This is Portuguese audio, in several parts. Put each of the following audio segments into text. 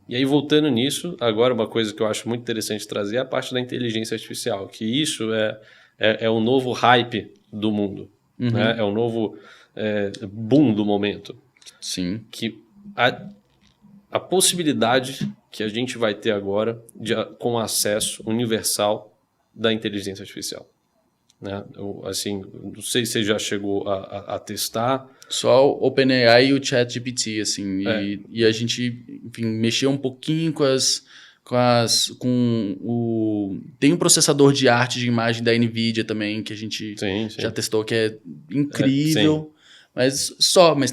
E aí, voltando nisso, agora uma coisa que eu acho muito interessante trazer é a parte da inteligência artificial, que isso é o novo hype do mundo, né? É o novo boom do momento. Sim. Que a possibilidade que a gente vai ter agora com acesso universal da inteligência artificial. Né? Assim, não sei se você já chegou a testar. Só o OpenAI e o ChatGPT, assim, e a gente, enfim, mexeu um pouquinho tem um processador de arte de imagem da NVIDIA também, que a gente já testou, que é incrível, mas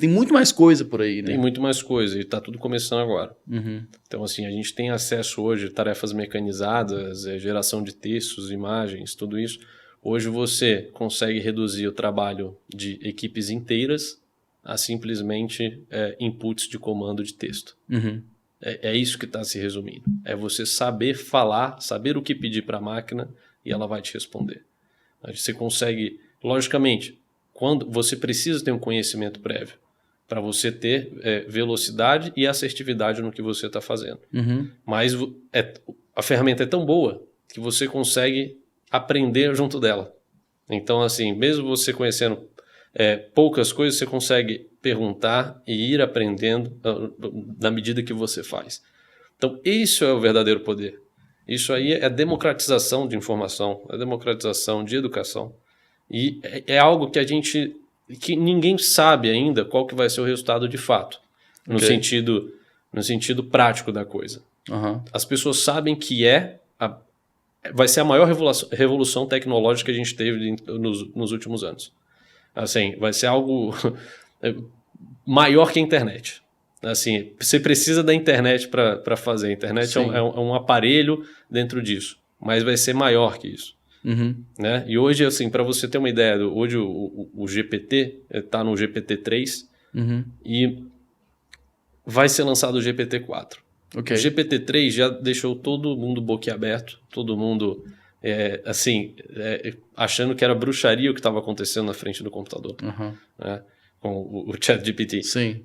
tem muito mais coisa por aí, né? Tem muito mais coisa, e está tudo começando agora. Então, assim, a gente tem acesso hoje a tarefas mecanizadas, geração de textos, imagens, tudo isso. Hoje você consegue reduzir o trabalho de equipes inteiras a simplesmente inputs de comando de texto. É isso que está se resumindo. É você saber falar, saber o que pedir para a máquina e ela vai te responder. Você consegue, logicamente, quando você precisa ter um conhecimento prévio para você ter velocidade e assertividade no que você está fazendo. Mas a ferramenta é tão boa que você consegue aprender junto dela. Então, assim, mesmo você conhecendo poucas coisas, você consegue perguntar e ir aprendendo na medida que você faz. Então, isso é o verdadeiro poder. Isso aí é democratização de informação, é democratização de educação. E é algo que ninguém sabe ainda qual que vai ser o resultado de fato, no sentido prático da coisa. As pessoas sabem que vai ser a maior revolução tecnológica que a gente teve nos últimos anos. Assim, vai ser algo maior que a internet. Assim, você precisa da internet para fazer. A internet é um aparelho dentro disso, mas vai ser maior que isso. Né? E hoje, assim, para você ter uma ideia, hoje o GPT está no GPT-3 e vai ser lançado o GPT-4. O GPT-3 já deixou todo mundo boquiaberto, todo mundo achando que era bruxaria o que estava acontecendo na frente do computador, né? Com o ChatGPT. Sim.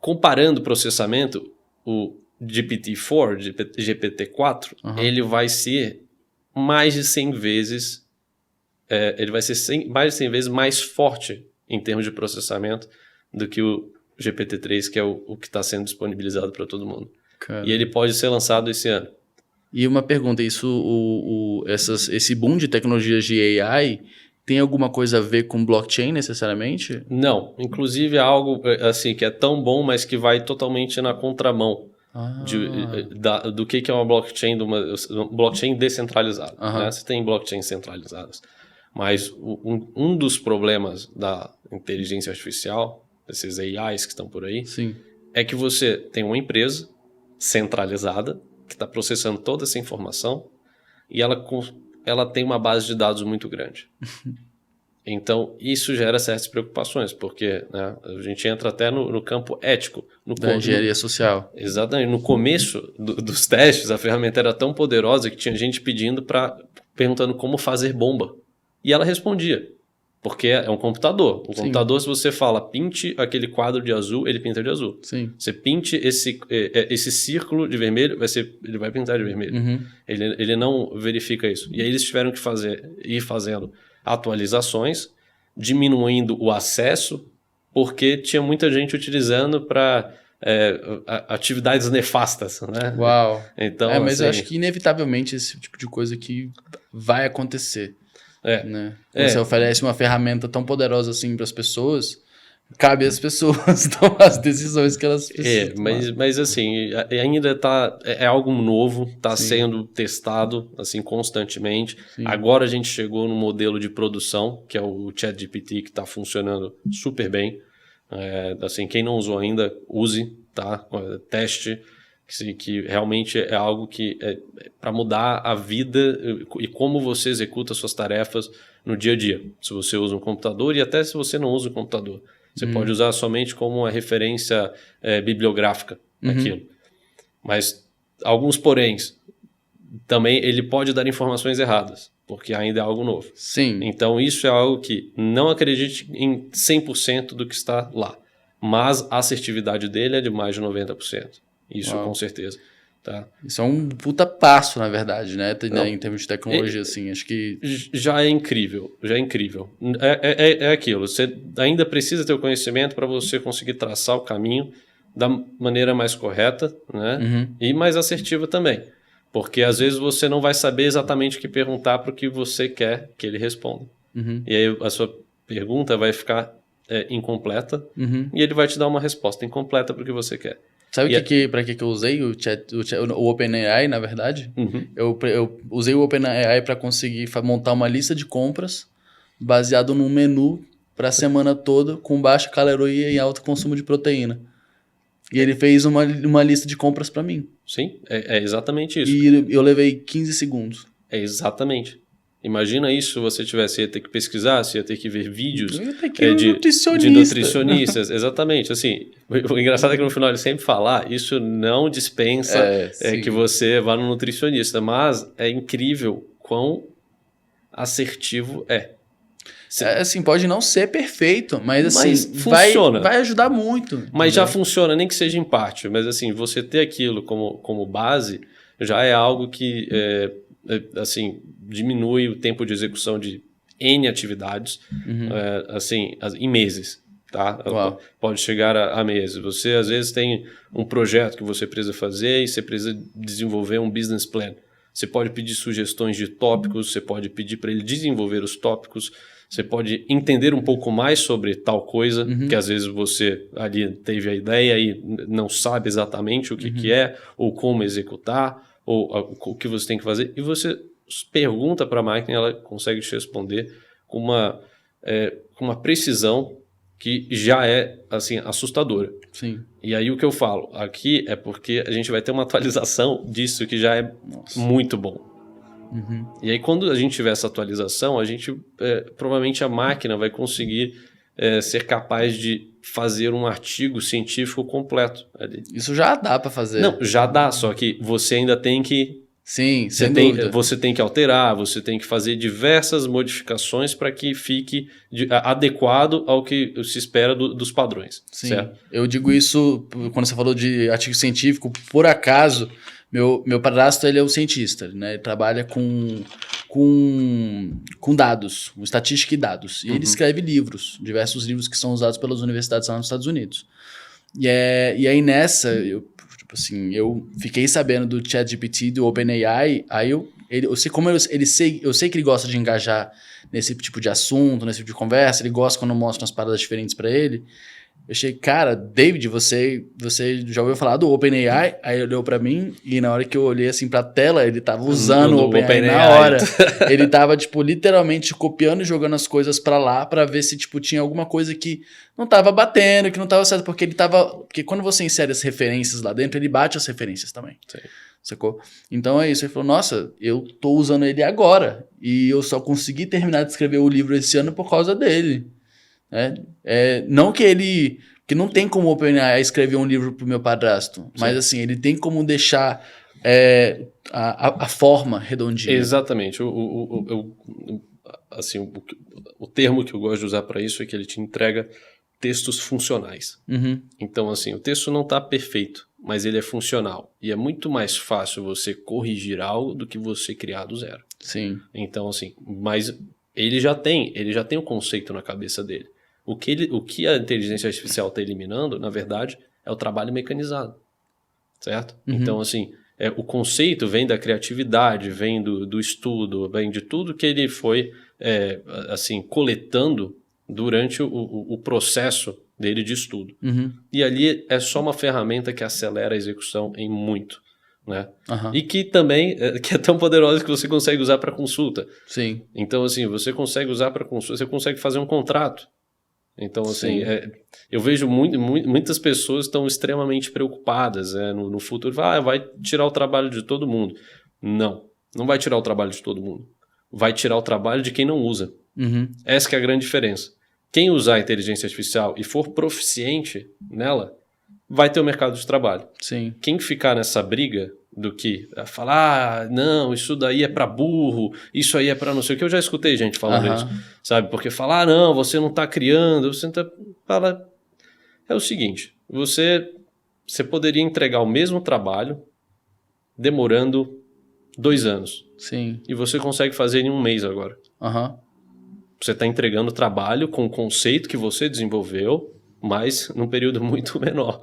Comparando o processamento, o GPT-4, GPT-4, ele vai ser mais de 100 vezes mais de 100 vezes mais forte em termos de processamento do que o GPT-3, que é o que está sendo disponibilizado para todo mundo. E ele pode ser lançado esse ano. E uma pergunta, esse boom de tecnologias de AI tem alguma coisa a ver com blockchain necessariamente? Não, inclusive é algo assim, que é tão bom, mas que vai totalmente na contramão do que é uma blockchain, uma blockchain descentralizada. Né? Você tem blockchains centralizadas, mas um dos problemas da inteligência artificial, esses AIs que estão por aí, é que você tem uma empresa centralizada que está processando toda essa informação e ela tem uma base de dados muito grande. Então, isso gera certas preocupações, porque, né, a gente entra até no campo ético. Da engenharia social. Exatamente. No começo dos testes, a ferramenta era tão poderosa que tinha gente perguntando como fazer bomba. E ela respondia, porque é um computador. O computador, se você fala, pinte aquele quadro de azul, ele pinta de azul. Você pinte esse círculo de vermelho, ele vai pintar de vermelho. Ele não verifica isso. E aí eles tiveram que ir fazendo atualizações, diminuindo o acesso, porque tinha muita gente utilizando para atividades nefastas, né? Uau! Então, mas eu acho que inevitavelmente esse tipo de coisa que vai acontecer. Né? Você oferece uma ferramenta tão poderosa assim para as pessoas, cabe às pessoas tomar as decisões que elas precisam mas assim, ainda é algo novo, está sendo testado assim, constantemente. Agora a gente chegou no modelo de produção, que é o ChatGPT, que está funcionando super bem. Assim, quem não usou ainda, use, tá? Teste, que realmente é algo que é para mudar a vida e como você executa suas tarefas no dia a dia. Se você usa um computador e até se você não usa um computador. Você pode usar somente como uma referência bibliográfica naquilo. Mas alguns poréns, também ele pode dar informações erradas, porque ainda é algo novo. Então isso é algo que não acredite em 100% do que está lá. Mas a assertividade dele é de mais de 90%. Isso com certeza. Tá? Isso é um puta passo, na verdade, né? Em termos de tecnologia, assim, acho que... Já é incrível, É aquilo, você ainda precisa ter o conhecimento para você conseguir traçar o caminho da maneira mais correta, né? E mais assertiva também. Porque às vezes você não vai saber exatamente o que perguntar para o que você quer que ele responda. E aí a sua pergunta vai ficar incompleta e ele vai te dar uma resposta incompleta para o que você quer. Sabe para que eu usei o OpenAI, na verdade? Eu usei o OpenAI para conseguir montar uma lista de compras baseado num menu para a semana toda com baixa caloria e alto consumo de proteína. E ele fez uma lista de compras para mim. Sim, é exatamente isso. E eu levei 15 segundos. É exatamente. Imagina isso se você tivesse, ia ter que pesquisar, você ia ter que ver vídeos de nutricionistas. Exatamente. Assim, o engraçado é que no final ele sempre fala, isso não dispensa que você vá no nutricionista, mas é incrível quão assertivo é. Assim, pode não ser perfeito, mas assim, funciona. Vai ajudar muito. Mas já funciona, nem que seja em parte. Mas assim, você ter aquilo como base já é algo que assim, diminui o tempo de execução de N atividades assim, em meses. Tá? Pode chegar a meses. Você às vezes tem um projeto que você precisa fazer e você precisa desenvolver um business plan. Você pode pedir sugestões de tópicos, você pode pedir para ele desenvolver os tópicos, você pode entender um pouco mais sobre tal coisa, que às vezes você ali teve a ideia e não sabe exatamente o que é, ou como executar, ou o que você tem que fazer, e você pergunta para a máquina e ela consegue te responder com uma precisão que já é assim, assustadora. Sim. E aí o que eu falo aqui é porque a gente vai ter uma atualização disso que já é muito bom. E aí quando a gente tiver essa atualização, a gente provavelmente a máquina vai conseguir ser capaz de fazer um artigo científico completo ali. Isso já dá para fazer. Não, já dá, só que você ainda tem que... Sim, sem dúvida. Você tem que alterar, você tem que fazer diversas modificações para que fique adequado ao que se espera dos padrões. Sim, certo? Eu digo isso quando você falou de artigo científico, por acaso, meu padrasto ele é um cientista, né? Ele trabalha com dados, com estatística e dados. E ele escreve livros, diversos livros que são usados pelas universidades lá nos Estados Unidos. E aí nessa... eu fiquei sabendo do ChatGPT, do OpenAI, aí eu sei que ele gosta de engajar nesse tipo de assunto, nesse tipo de conversa, ele gosta quando eu mostro umas paradas diferentes para ele. Eu achei, cara, David, você já ouviu falar do OpenAI? Aí ele olhou para mim e na hora que eu olhei assim pra tela, ele tava usando o OpenAI na hora. Ele tava, literalmente copiando e jogando as coisas para lá para ver se, tinha alguma coisa que não tava batendo, que não tava certo, porque porque quando você insere as referências lá dentro, ele bate as referências também. Sim. Sacou? Então é isso. Ele falou, nossa, eu tô usando ele agora e eu só consegui terminar de escrever o livro esse ano por causa dele. Não que não tem como o OpenAI escrever um livro pro meu padrasto, sim, mas assim, ele tem como deixar a forma redondinha. Exatamente. Assim, o termo que eu gosto de usar para isso é que ele te entrega textos funcionais. Então, assim, o texto não está perfeito, mas ele é funcional. E é muito mais fácil você corrigir algo do que você criar do zero. Sim. Então, assim, mas ele já tem o conceito na cabeça dele. O que a inteligência artificial está eliminando, na verdade, é o trabalho mecanizado, certo? Então, assim, o conceito vem da criatividade, vem do estudo, vem de tudo que ele foi, assim, coletando durante o processo dele de estudo. E ali é só uma ferramenta que acelera a execução em muito, né? E que também que é tão poderosa que você consegue usar para consulta. Sim. Então, assim, você consegue usar para consulta, você consegue fazer um contrato. Então, assim, eu vejo muitas pessoas estão extremamente preocupadas no futuro. Vai tirar o trabalho de todo mundo. Não vai tirar o trabalho de todo mundo. Vai tirar o trabalho de quem não usa. Essa que é a grande diferença. Quem usar a inteligência artificial e for proficiente nela, vai ter o mercado de trabalho. Sim. Quem ficar nessa briga do que falar, não, isso daí é pra burro, isso aí é pra não sei o que, eu já escutei gente falando isso, sabe? Porque falar, não, você não tá criando, você não tá... Fala, é o seguinte, você você poderia entregar o mesmo trabalho demorando 2 anos. Sim. E você consegue fazer em 1 mês agora. Você está entregando trabalho com o conceito que você desenvolveu, mas num período muito menor.